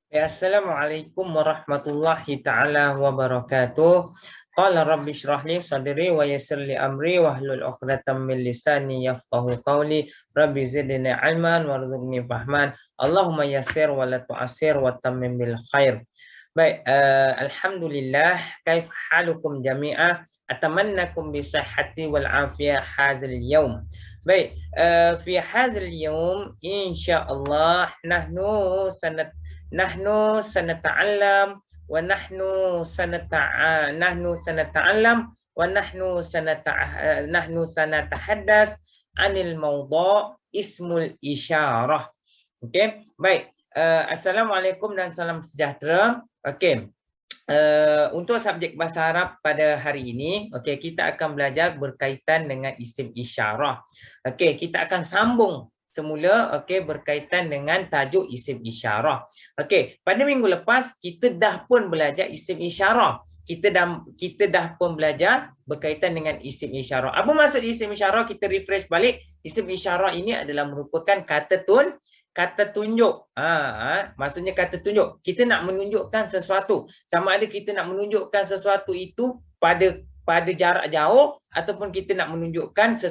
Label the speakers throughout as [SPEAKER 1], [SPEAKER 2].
[SPEAKER 1] Ya, Assalamualaikum warahmatullahi ta'ala wabarakatuh. Qala rabbi shrah li sadri wa yassir li amri wahlul 'uqdatam min lisani yafqahu qawli. Rabbi zidni ilman warzuqni fahman. Allahumma yassir wa la tu'assir wa tammim bil khair. Baik, alhamdulillah. Kaif halukum jami'ah? Atamannakum bisihhati wal afiyah hadzal yaum. Baik, fi hadzal yaum insyaallah nahnu sanata'allam wa nahnu sanatahaddas anil mawdu' ismul isyarah. Okey, baik. Assalamualaikum dan salam sejahtera. Okey. Untuk subjek bahasa Arab pada hari ini, okey, kita akan belajar berkaitan dengan isim isyarah. Okey, kita akan sambung semula, okey, berkaitan dengan tajuk isim isyarah. Okey, pada minggu lepas kita dah pun belajar isim isyarah. Kita dah pun belajar berkaitan dengan isim isyarah. Apa maksud isim isyarah? Kita refresh balik. Isim isyarah ini adalah merupakan kata tunjuk. Maksudnya kata tunjuk. Kita nak menunjukkan sesuatu. Sama ada kita nak menunjukkan sesuatu itu pada jarak jauh ataupun kita nak menunjukkan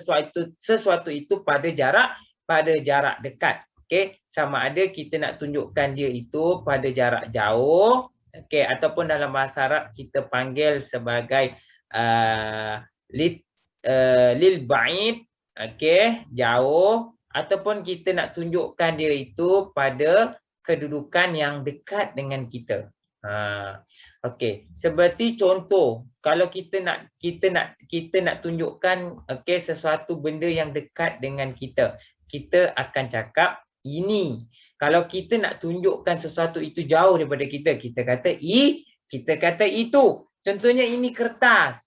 [SPEAKER 1] sesuatu itu pada jarak dekat. Okey, sama ada kita nak tunjukkan dia itu pada jarak jauh, okey, ataupun dalam bahasa Arab kita panggil sebagai lil ba'id, okey, jauh, ataupun kita nak tunjukkan dia itu pada kedudukan yang dekat dengan kita. Okey, seperti contoh, kalau kita nak tunjukkan, okey, sesuatu benda yang dekat dengan kita, kita akan cakap ini. Kalau kita nak tunjukkan sesuatu itu jauh daripada kita, kita kata itu. Contohnya ini kertas,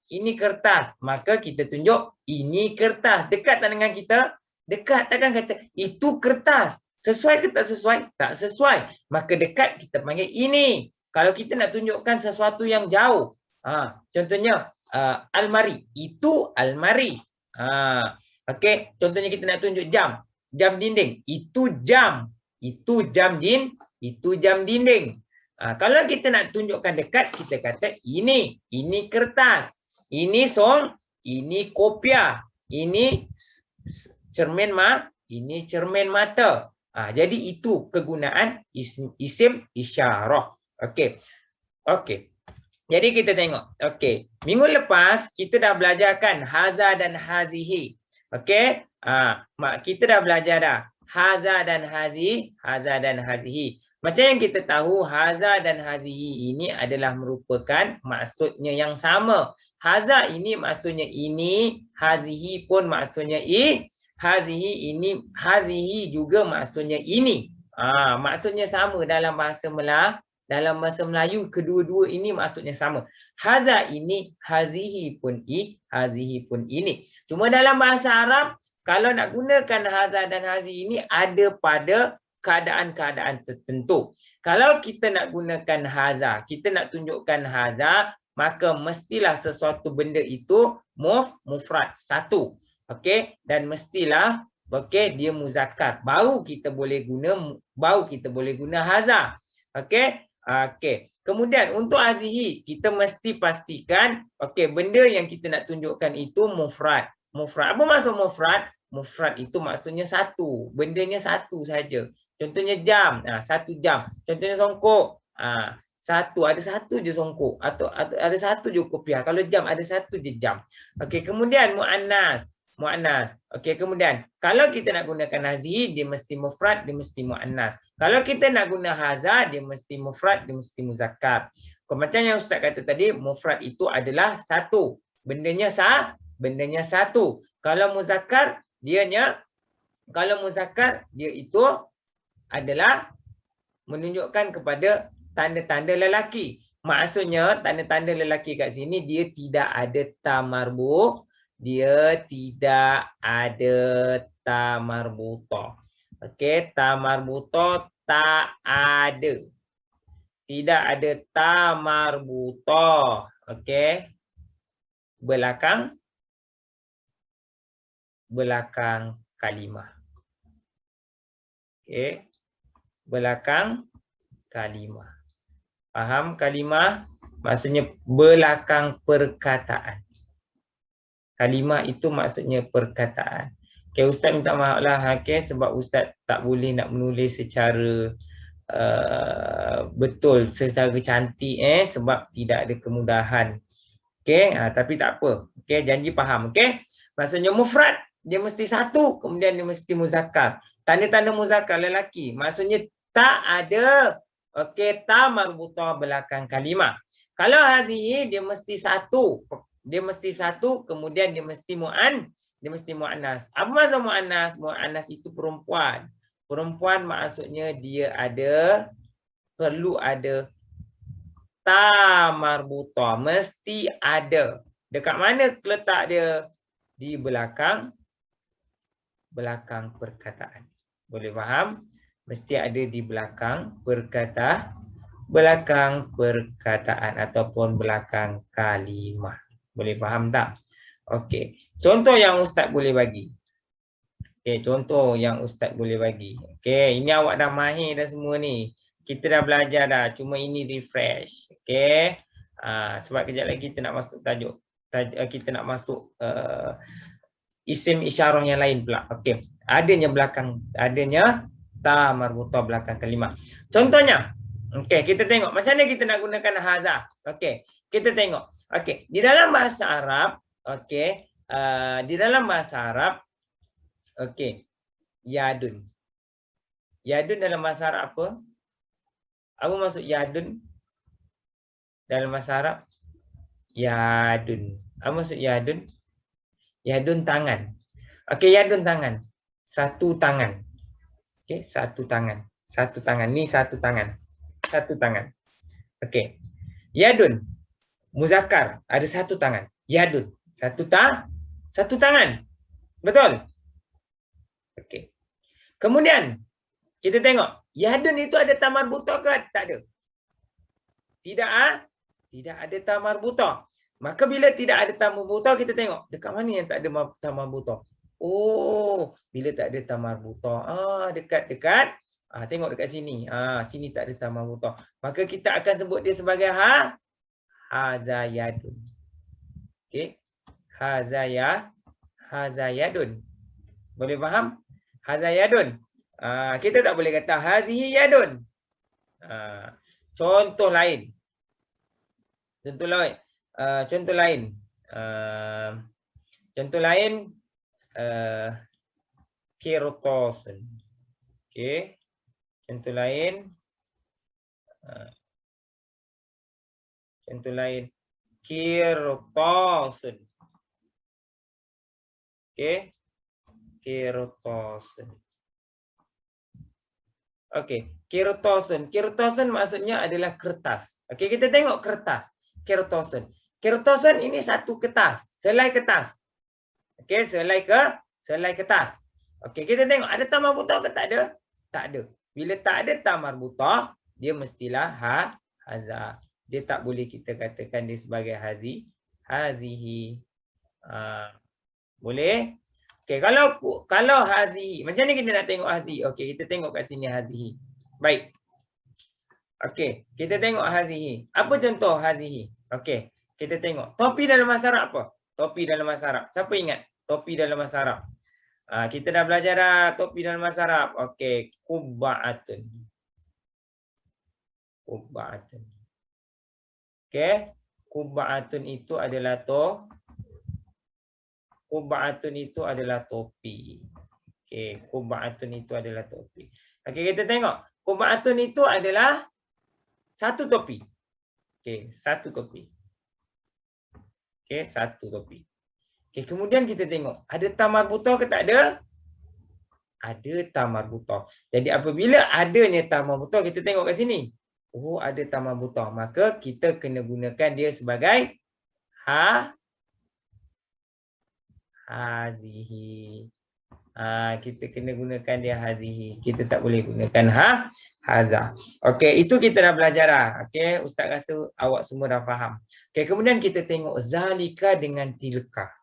[SPEAKER 1] maka kita tunjuk ini kertas. Dekat tak dengan kita? Dekat. Takkan kata itu kertas. Sesuai ke tak sesuai? Tak sesuai. Maka dekat kita panggil ini. Kalau kita nak tunjukkan sesuatu yang jauh, contohnya almari, itu almari. Okey, contohnya kita nak tunjuk jam dinding, itu jam dinding. Kalau kita nak tunjukkan dekat, kita kata ini kertas, ini kopiah, ini cermin mata. Jadi itu kegunaan isim isyarah. Okey. Jadi kita tengok. Okey, minggu lepas kita dah belajarkan haza dan hazihi. Okey, kita dah belajar dah haza dan hazihi. Macam yang kita tahu, haza dan hazihi ini adalah merupakan maksudnya yang sama. Haza ini maksudnya ini, hazihi pun maksudnya hazihi juga maksudnya ini. Maksudnya sama dalam bahasa Melayu, kedua-dua ini maksudnya sama. Haza ini, hazihi pun ini. Cuma dalam bahasa Arab, kalau nak gunakan haza dan hazihi ini ada pada keadaan-keadaan tertentu. Kalau kita nak gunakan haza, kita nak tunjukkan haza, maka mestilah sesuatu benda itu mufrad, satu. Okey, dan mestilah dia muzakkar. Baru kita boleh guna haza. Okey. Kemudian untuk hazihi, kita mesti pastikan benda yang kita nak tunjukkan itu mufrad. Apa maksud mufrad? Mufrad itu maksudnya satu, bendanya satu saja. Contohnya jam, satu jam. Contohnya songkok, ada satu je songkok atau ada satu je kopiah. Kalau jam ada satu je jam. Kemudian muannas. Kemudian kalau kita nak gunakan hazihi, dia mesti mufrad, dia mesti muannas. Kalau kita nak guna haza, dia mesti mufrad, dia mesti muzakkar. Macam yang Ustaz kata tadi, mufrad itu adalah satu. Bendanya satu. Kalau muzakkar, dia itu adalah menunjukkan kepada tanda-tanda lelaki. Maksudnya tanda-tanda lelaki kat sini dia tidak ada ta marbu', dia tidak ada ta marbutah. Okey, ta marbutah tak ada. Tidak ada ta marbutah. Okey. Belakang kalimah. Okey. Belakang kalimah. Faham kalimah? Maksudnya belakang perkataan. Kalimah itu maksudnya perkataan. Okay, Ustaz minta maaf lah, okay, sebab Ustaz tak boleh nak menulis secara betul, secara cantik sebab tidak ada kemudahan. Okay, tapi tak apa. Okay, janji faham. Okay, maksudnya mufrad dia mesti satu, kemudian dia mesti muzakkar. Tanda-tanda muzakkar lelaki, maksudnya tak ada ta marbutah belakang kalimah. Kalau hadhihi dia mesti satu. Dia mesti satu, kemudian dia mesti muannas. Apa maksud muannas? Muannas itu perempuan. Perempuan maksudnya dia perlu ada ta marbutah, mesti ada. Dekat mana letak dia? Di belakang perkataan. Boleh faham? Mesti ada di belakang perkataan ataupun belakang kalimah. Boleh faham tak? Okey. Contoh yang Ustaz boleh bagi. Okey, contoh yang Ustaz boleh bagi. Okey, ini awak dah mahir dah semua ni. Kita dah belajar dah. Cuma ini refresh. Okey. Sebab kejap lagi kita nak masuk tajuk. Kita nak masuk isim isyarah yang lain pula. Okey. Adanya ta marbutah belakang kalimah. Contohnya, okey, kita tengok macam mana kita nak gunakan haza. Okey, kita tengok. Okey, di dalam bahasa Arab, okey, di dalam bahasa Arab, okey, yadun. Yadun dalam bahasa Arab apa? Apa maksud yadun dalam bahasa Arab? Yadun. Apa maksud yadun? Yadun tangan. Okey, yadun tangan. Satu tangan. Okey, satu tangan. Satu tangan. Ni satu tangan. Satu tangan. Okey. Yadun. Muzakkar. Ada satu tangan. Yadun. Satu tangan. Betul? Okey. Kemudian, kita tengok. Yadun itu ada ta marbutah ke? Tak ada. Tidak ada ta marbutah. Maka bila tidak ada ta marbutah, kita tengok. Dekat mana yang tak ada ta marbutah? Oh, bila tak ada ta marbutah. Dekat. Tengok dekat sini. Sini tak ada ta marbutah. Maka kita akan sebut dia sebagai haza yadun. Okey. Haza yadun. Boleh faham? Haza yadun. Kita tak boleh kata hazihi yadun. Contoh lain. Contoh lain. Kirtosun. Okey. Contoh lain. Kirtosun. Okey. Kirtosun. Okey. Kirtosun maksudnya adalah kertas. Okey, kita tengok kertas. Kirtosun. Kirtosun ini satu kertas. Selai kertas. Okey, selai kertas. Okey, kita tengok ada ta marbutah ke tak ada? Tak ada. Bila tak ada ta marbutah, dia mestilah haza. Dia tak boleh kita katakan dia sebagai hazihi. Boleh? Okey, kalau hazihi, macam ni kita nak tengok hazihi. Okey, kita tengok kat sini hazihi. Baik. Okey, kita tengok hazihi. Apa contoh hazihi? Okey, kita tengok. Topi dalam bahasa Arab apa? Topi dalam bahasa Arab. Siapa ingat? Topi dalam bahasa Arab. Kita dah belajar dah topi dalam bahasa Arab. Okey, kubba'atun. Kubba'atun. Okey, kubba'atun itu adalah kubba'atun itu adalah topi. Okey, kubba'atun itu adalah topi. Okey, kita tengok. Kubba'atun itu adalah satu topi. Okey, satu topi. Okey, satu topi. Okey, kemudian kita tengok. Ada ta marbutah ke tak ada? Ada ta marbutah. Jadi apabila adanya ta marbutah, kita tengok kat sini. Oh, ada ta marbutah. Maka kita kena gunakan dia sebagai hazihi. Kita kena gunakan dia hazihi. Kita tak boleh gunakan haza. Okey, itu kita dah belajar dah. Okey, Ustaz rasa awak semua dah faham. Okey, kemudian kita tengok zalika dengan tilka.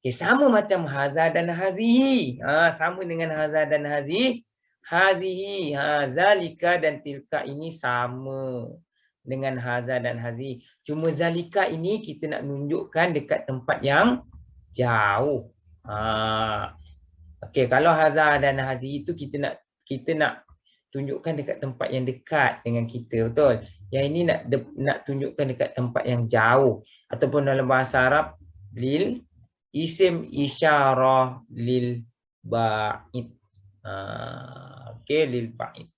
[SPEAKER 1] Okey, sama macam haza dan hazihi. Sama dengan haza dan hazihi. hazihi, zalika dan tilka ini sama dengan haza dan hazi. Cuma zalika ini kita nak tunjukkan dekat tempat yang jauh. Okey, kalau haza dan hazi itu kita nak tunjukkan dekat tempat yang dekat dengan kita, betul? Yang ini nak tunjukkan dekat tempat yang jauh, ataupun dalam bahasa Arab lil isim isyarah lil ba'id. Okey, lil ba'id.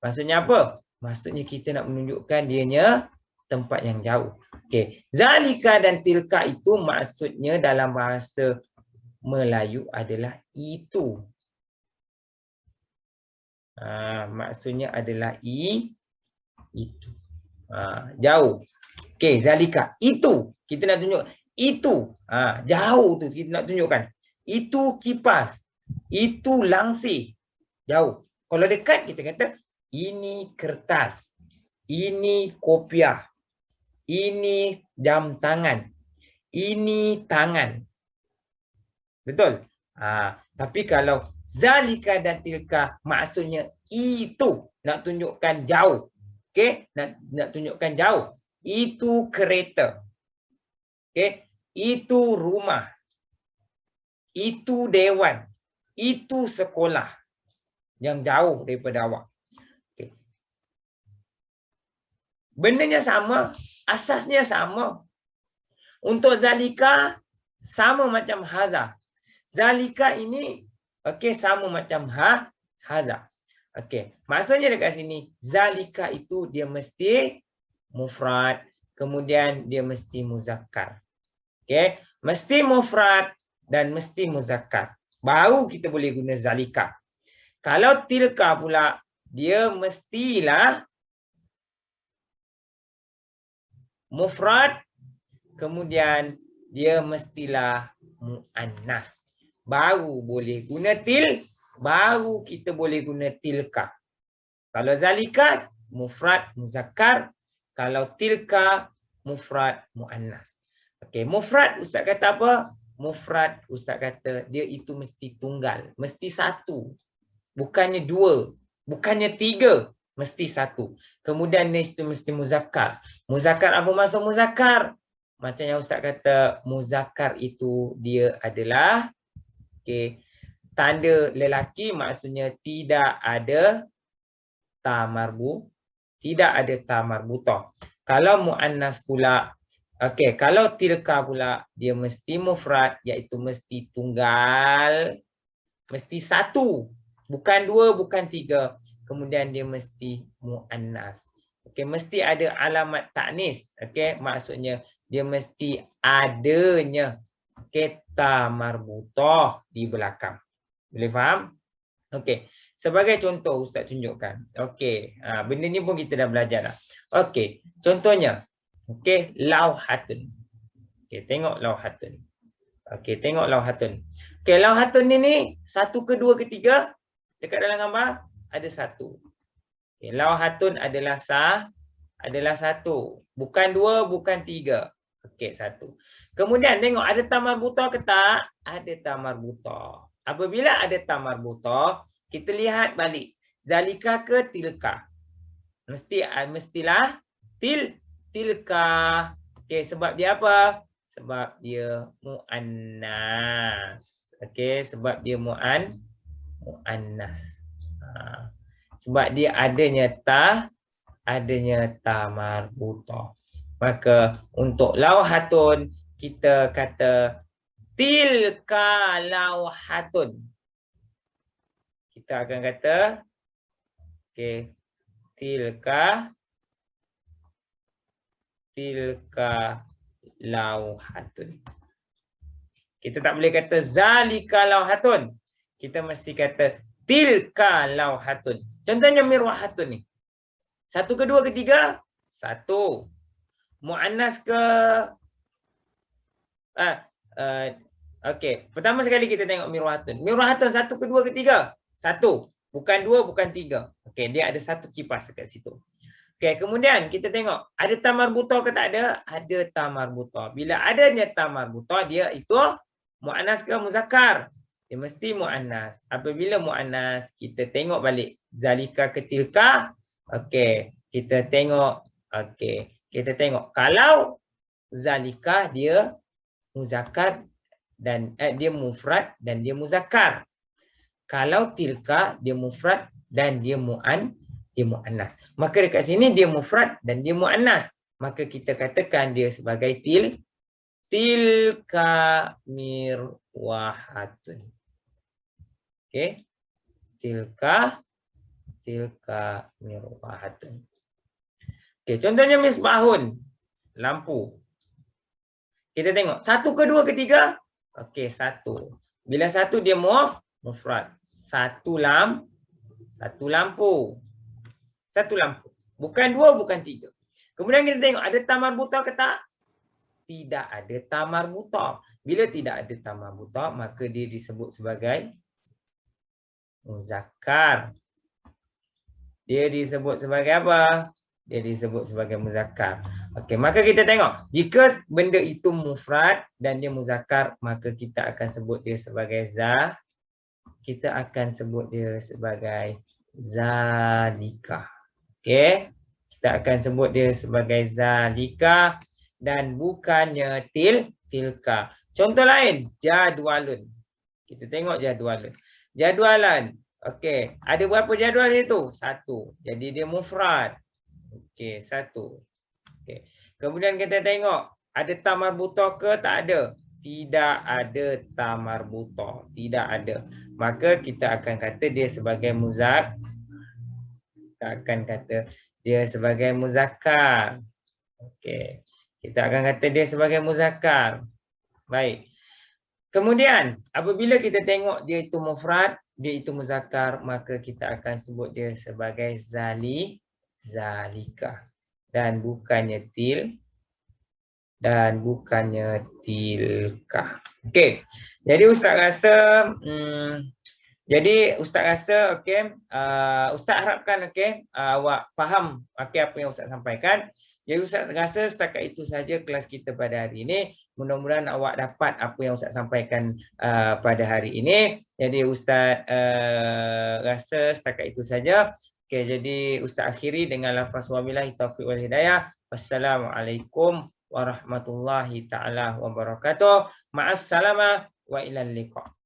[SPEAKER 1] Maksudnya apa? Maksudnya kita nak menunjukkan dianya tempat yang jauh. Okey, zalika dan tilka itu maksudnya dalam bahasa Melayu adalah itu. Maksudnya adalah itu. Jauh. Okey, zalika itu kita nak tunjuk itu. Jauh tu kita nak tunjukkan. Itu kipas. Itu langsir. Jauh. Kalau dekat kita kata ini kertas. Ini kopiah. Ini jam tangan. Ini tangan. Betul? Tapi kalau zalika dan tilka maksudnya itu, nak tunjukkan jauh. Okey, nak tunjukkan jauh. Itu kereta. Okey, itu rumah. Itu dewan. Itu sekolah yang jauh daripada awak. Okay. Bendanya sama, asasnya sama. Untuk zalika sama macam haza. Zalika ini okey sama macam haza. Okey, maksudnya dekat sini zalika itu dia mesti mufrad, kemudian dia mesti muzakkar. Okey, mesti mufrad dan mesti muzakkar. Baru kita boleh guna zalika. Kalau tilka pula, dia mestilah mufrad, kemudian dia mestilah muannas. Baru boleh guna baru kita boleh guna tilka. Kalau zalika, mufrad muzakkar. Kalau tilka, mufrad muannas. Okey, mufrad ustaz kata apa? Mufrad ustaz kata dia itu mesti tunggal, mesti satu. Bukannya dua, bukannya tiga, mesti satu. Kemudian itu mesti muzakkar. Muzakkar apa maksud muzakkar? Macam yang ustaz kata, muzakkar itu dia adalah tanda lelaki, maksudnya tidak ada ta marbutah. Kalau muannas pula, kalau tilka pula dia mesti mufrad, iaitu mesti tunggal, mesti satu, bukan dua, bukan tiga. Kemudian dia mesti muannas. Mesti ada alamat ta'nis. Maksudnya dia mesti adanya ta marbutah di belakang. Boleh faham? Sebagai contoh ustaz tunjukkan. Benda ni pun kita dah belajar dah. Contohnya lauhatun. Tengok lauhatun. Tengok lauhatun. Lauhatun ni satu ke dua ke tiga? Dekat dalam gambar ada satu. Lauhatun adalah satu. Bukan dua, bukan tiga. Satu. Kemudian tengok ada ta marbutah ke tak? Ada ta marbutah. Apabila ada ta marbutah, kita lihat balik. Zalika ke tilka? Mestilah tilka. Sebab dia apa? Sebab dia muannas. Sebab dia muannas. Sebab dia adanya ta marbutah. Maka untuk lauhatun kita kata tilka lauhatun. Kita akan kata tilka lauhatun. Kita tak boleh kata zalika lauhatun. Kita mesti kata tilka lauhatun. Contohnya mirwahatun ni. Satu ke dua ke tiga? Satu. Muannas ke pertama sekali kita tengok mirwahatun. Mirwahatun satu ke dua ke tiga? Satu. Bukan dua, bukan tiga. Dia ada satu kipas dekat situ. Kemudian kita tengok ada ta marbutah ke tak ada? Ada ta marbutah. Bila adanya ta marbutah, dia itu muannas ke muzakkar? Dia mesti muannas. Apabila muannas, kita tengok balik zalika ke tilka. Okey, kita tengok. Okey, kita tengok kalau zalika dia muzakkar dan dia mufrad dan dia muzakkar. Kalau tilka dia mufrad dan dia muannas. Maka dekat sini dia mufrad dan dia muannas. Maka kita katakan dia sebagai tilka mirwahatun. Okey. Tilka mirwahatun. Okey, contohnya misbahun, lampu. Kita tengok satu ke dua ke tiga? Okey, satu. Bila satu dia mufrad. Satu lampu. Satu lampu. Bukan dua, bukan tiga. Kemudian kita tengok ada tamar buta ke tak? Tidak ada tamar buta. Bila tidak ada tamar buta, maka dia disebut sebagai muzakkar. Dia disebut sebagai apa? Dia disebut sebagai muzakkar. Okey, maka kita tengok. Jika benda itu mufrad dan dia muzakkar, maka kita akan sebut dia sebagai kita akan sebut dia sebagai zalika. Okey. Kita akan sebut dia sebagai zalika dan bukannya tilka. Contoh lain, jadwalun. Kita tengok jadwalun. Jadualan. Okey, ada berapa jadual itu? Satu. Jadi dia mufrad. Okey, satu. Okey. Kemudian kita tengok, ada tamar buta ke? Tak ada. Tidak ada tamar buta. Tidak ada. Maka kita akan kata dia sebagai muzakkar. Kita akan kata dia sebagai muzakkar. Okey. Kita akan kata dia sebagai muzakkar. Baik. Kemudian, apabila kita tengok dia itu mufrad, dia itu muzakkar, maka kita akan sebut dia sebagai zalika. Dan bukannya tilka. Okey. Jadi Ustaz rasa okey, Ustaz harapkan okey, awak faham okey apa yang Ustaz sampaikan. Jadi Ustaz rasa setakat itu saja kelas kita pada hari ini. Mudah-mudahan awak dapat apa yang Ustaz sampaikan pada hari ini. Jadi Ustaz rasa setakat itu saja. Okey, jadi Ustaz akhiri dengan lafaz wabillahi taufiq wal hidayah. Wassalamualaikum warahmatullahi taala wabarakatuh. Ma'assalamah wa ilal liqa.